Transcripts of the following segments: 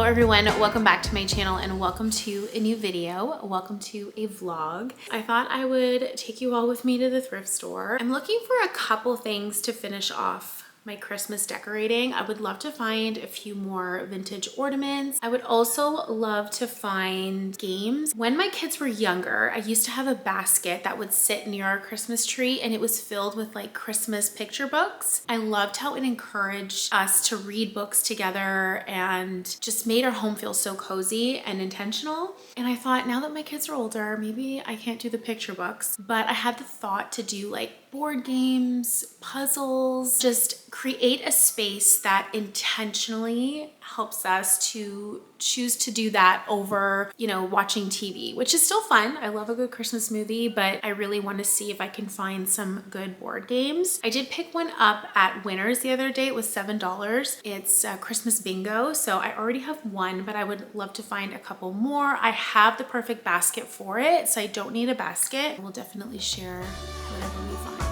Hello everyone, welcome back to my channel and welcome to a new video. Welcome to a vlog. I thought I would take you all with me to the thrift store. I'm looking for a couple things to finish off my Christmas decorating. I would love to find a few more vintage ornaments. I would also love to find games. When my kids were younger, I used to have a basket that would sit near our Christmas tree and it was filled with like Christmas picture books. I loved how it encouraged us to read books together and just made our home feel so cozy and intentional. And I thought, now that my kids are older, maybe I can't do the picture books, but I had the thought to do like board games, puzzles, just create a space that intentionally helps us to choose to do that over, you know, watching TV, which is still fun. I love a good Christmas movie, but I really want to see if I can find some good board games. I did pick one up at Winners the other day. It was $7. It's Christmas bingo. So I already have one, but I would love to find a couple more. I have the perfect basket for it, so I don't need a basket. We'll definitely share whatever we find.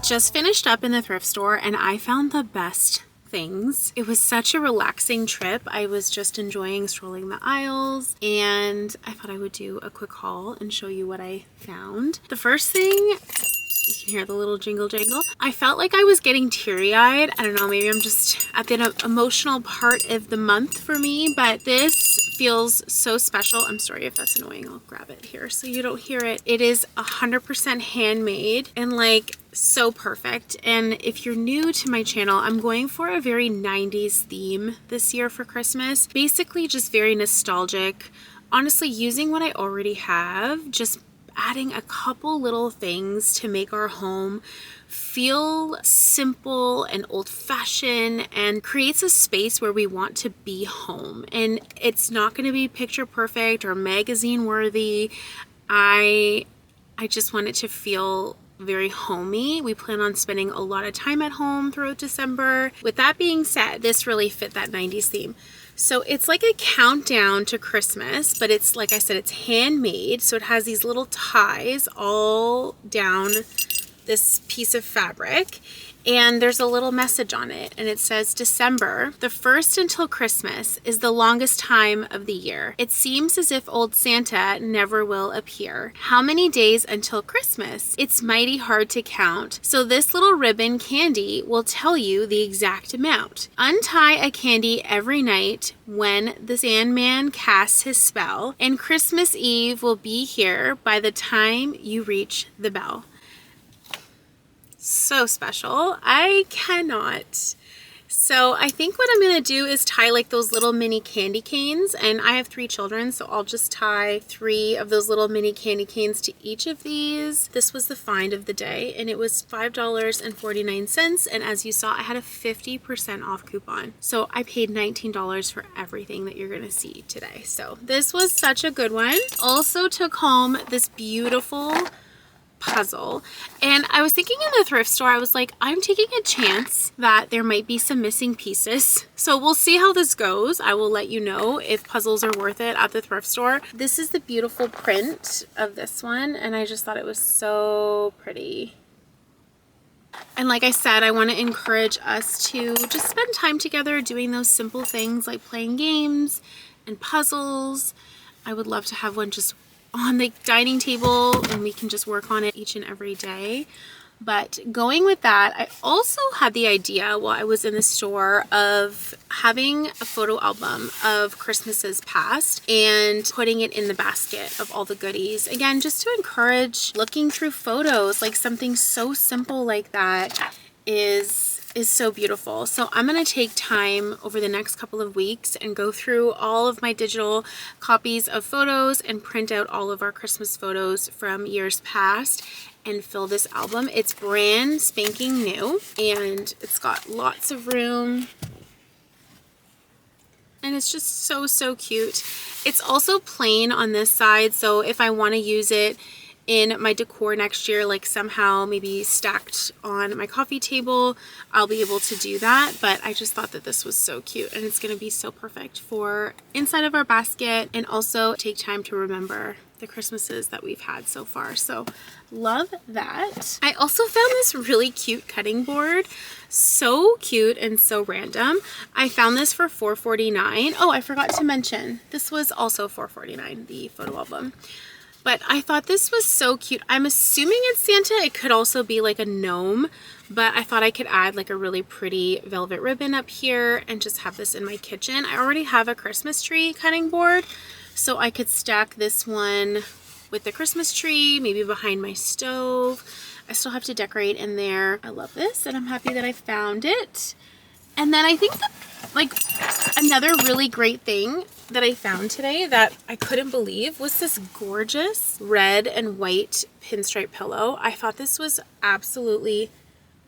Just finished up in the thrift store and I found the best things. It was such a relaxing trip. I was just enjoying strolling the aisles and I thought I would do a quick haul and show you what I found. The first thing, you can hear the little jingle jangle. I felt like I was getting teary-eyed. I don't know, maybe I'm just at the emotional part of the month for me, but this feels so special. I'm sorry if that's annoying. I'll grab it here so you don't hear it. It is 100% handmade and like so perfect. And if you're new to my channel, I'm going for a very 90s theme this year for Christmas. Basically just very nostalgic. Honestly, using what I already have, just adding a couple little things to make our home feel simple and old-fashioned and creates a space where we want to be home. And it's not going to be picture perfect or magazine worthy. I just want it to feel very homey. We plan on spending a lot of time at home throughout December. With that being said, this really fit that 90s theme. So it's like a countdown to Christmas, but it's, like I said, it's handmade. So it has these little ties all down this piece of fabric. And there's a little message on it and it says, December, the first until Christmas, is the longest time of the year. It seems as if old Santa never will appear. How many days until Christmas? It's mighty hard to count. So this little ribbon candy will tell you the exact amount. Untie a candy every night when the Sandman casts his spell, and Christmas Eve will be here by the time you reach the bell. So special. I cannot So I think what I'm gonna do is tie like those little mini candy canes, and I have 3 children, so I'll just tie 3 of those little mini candy canes to each of these. This was the find of the day, and it was $5.49, and as you saw, I had a 50% off coupon. So I paid $19 for everything that you're gonna see today. So this was such a good one. Also took home this beautiful puzzle, and I was thinking in the thrift store, I was like, I'm taking a chance that there might be some missing pieces, so we'll see how this goes. I will let you know if puzzles are worth it at the thrift store. This is the beautiful print of this one, and I just thought it was so pretty. And like I said, I want to encourage us to just spend time together doing those simple things like playing games and puzzles. I would love to have one just on the dining table and we can just work on it each and every day. But going with that, I also had the idea while I was in the store of having a photo album of Christmases past and putting it in the basket of all the goodies. Again, just to encourage looking through photos, like something so simple like that is so beautiful. So I'm going to take time over the next couple of weeks and go through all of my digital copies of photos and print out all of our Christmas photos from years past and fill this album. It's brand spanking new and it's got lots of room. And it's just so cute. It's also plain on this side, so if I want to use it in my decor next year, like somehow maybe stacked on my coffee table, I'll be able to do that. But I just thought that this was so cute and it's going to be so perfect for inside of our basket and also take time to remember the Christmases that we've had so far. So love that. I also found this really cute cutting board. So cute and so random. I found this for $4.49. Oh, I forgot to mention, this was also $4.49, the photo album. But I thought this was so cute. I'm assuming it's Santa. It could also be like a gnome, but I thought I could add like a really pretty velvet ribbon up here and just have this in my kitchen. I already have a Christmas tree cutting board, so I could stack this one with the Christmas tree, maybe behind my stove. I still have to decorate in there. I love this and I'm happy that I found it. And then I think that like another really great thing that I found today that I couldn't believe was this gorgeous red and white pinstripe pillow. I thought this was absolutely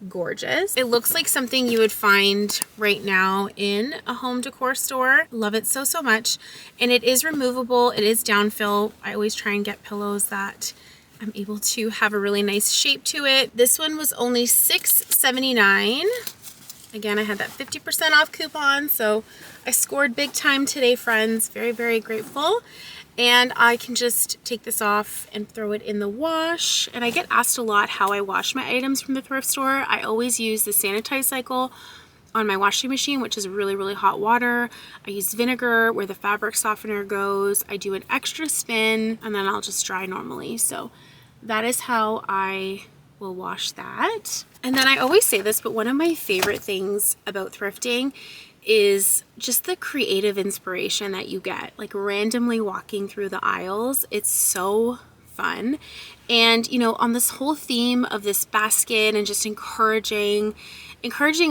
gorgeous. It looks like something you would find right now in a home decor store. Love it so much. And it is removable. It is downfill. I always try and get pillows that I'm able to have a really nice shape to it. This one was only $6.79. Again, I had that 50% off coupon, so I scored big time today, friends. Very grateful. And I can just take this off and throw it in the wash. And I get asked a lot how I wash my items from the thrift store. I always use the sanitize cycle on my washing machine, which is really hot water. I use vinegar where the fabric softener goes. I do an extra spin and then I'll just dry normally. So that is how I will wash that. And then I always say this, but one of my favorite things about thrifting is just the creative inspiration that you get, like randomly walking through the aisles. It's so fun. And you know, on this whole theme of this basket and just encouraging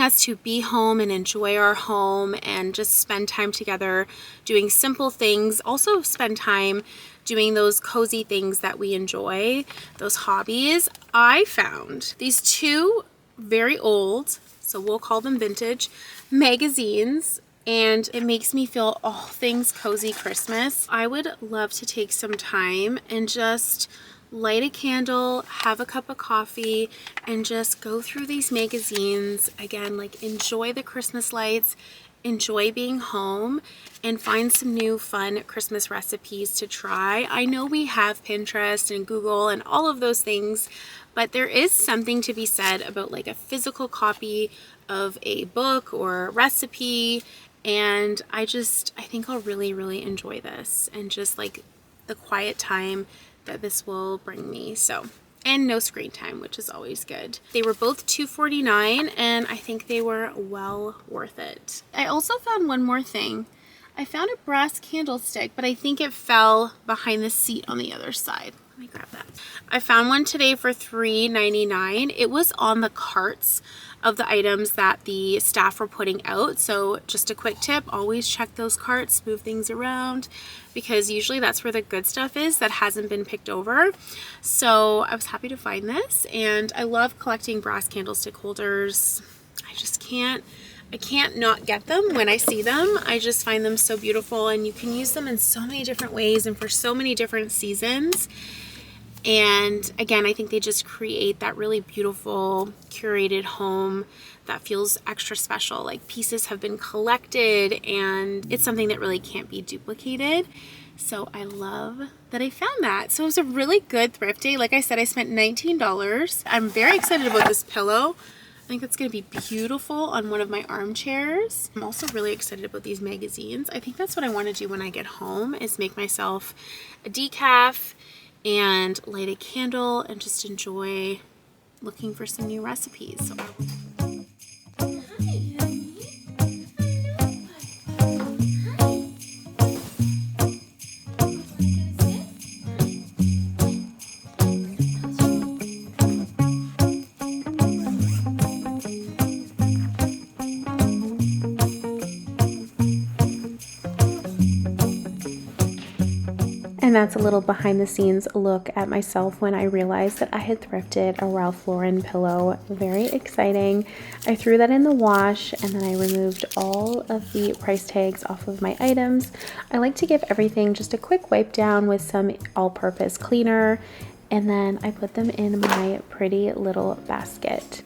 us to be home and enjoy our home and just spend time together doing simple things, also spend time doing those cozy things that we enjoy, those hobbies. I found these 2 very old, so we'll call them vintage, magazines, and it makes me feel all things cozy Christmas. I would love to take some time and just light a candle, have a cup of coffee, and just go through these magazines. Again, like enjoy the Christmas lights, enjoy being home, and find some new fun Christmas recipes to try. I know we have Pinterest and Google and all of those things, but there is something to be said about like a physical copy of a book or a recipe. And I think I'll really enjoy this and just like the quiet time that this will bring me. So, and no screen time, which is always good. They were both $2.49 and I think they were well worth it. I also found one more thing. I found a brass candlestick, but I think it fell behind the seat on the other side. Let me grab that. I found one today for $3.99. It was on the carts of the items that the staff were putting out. So just a quick tip, always check those carts, move things around, because usually that's where the good stuff is that hasn't been picked over. So I was happy to find this, and I love collecting brass candlestick holders. I can't not get them when I see them. I just find them so beautiful, and you can use them in so many different ways and for so many different seasons. And again, I think they just create that really beautiful curated home that feels extra special, like pieces have been collected and it's something that really can't be duplicated. So I love that I found that. So it was a really good thrift day. Like I said, I spent $19. I'm very excited about this pillow. I think it's going to be beautiful on one of my armchairs. I'm also really excited about these magazines. I think that's what I want to do when I get home, is make myself a decaf and light a candle and just enjoy looking for some new recipes. And that's a little behind the scenes look at myself when I realized that I had thrifted a Ralph Lauren pillow. Very exciting. I threw that in the wash, and then I removed all of the price tags off of my items. I like to give everything just a quick wipe down with some all-purpose cleaner, and then I put them in my pretty little basket.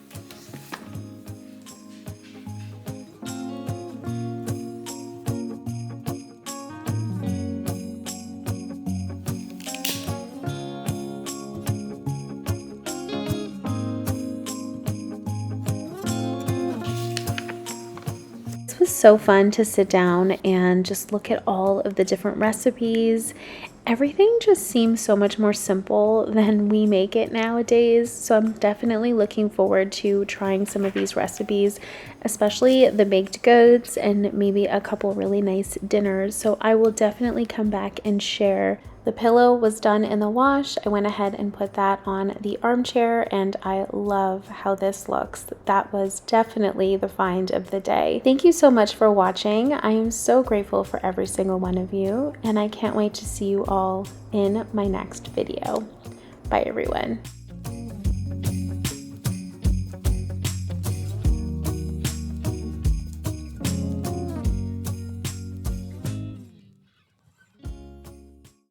It was so fun to sit down and just look at all of the different recipes. Everything just seems so much more simple than we make it nowadays. So I'm definitely looking forward to trying some of these recipes, especially the baked goods and maybe a couple really nice dinners. So I will definitely come back and share. The pillow was done in the wash. I went ahead and put that on the armchair, and I love how this looks. That was definitely the find of the day. Thank you so much for watching. I am so grateful for every single one of you, and I can't wait to see you all in my next video. Bye, everyone.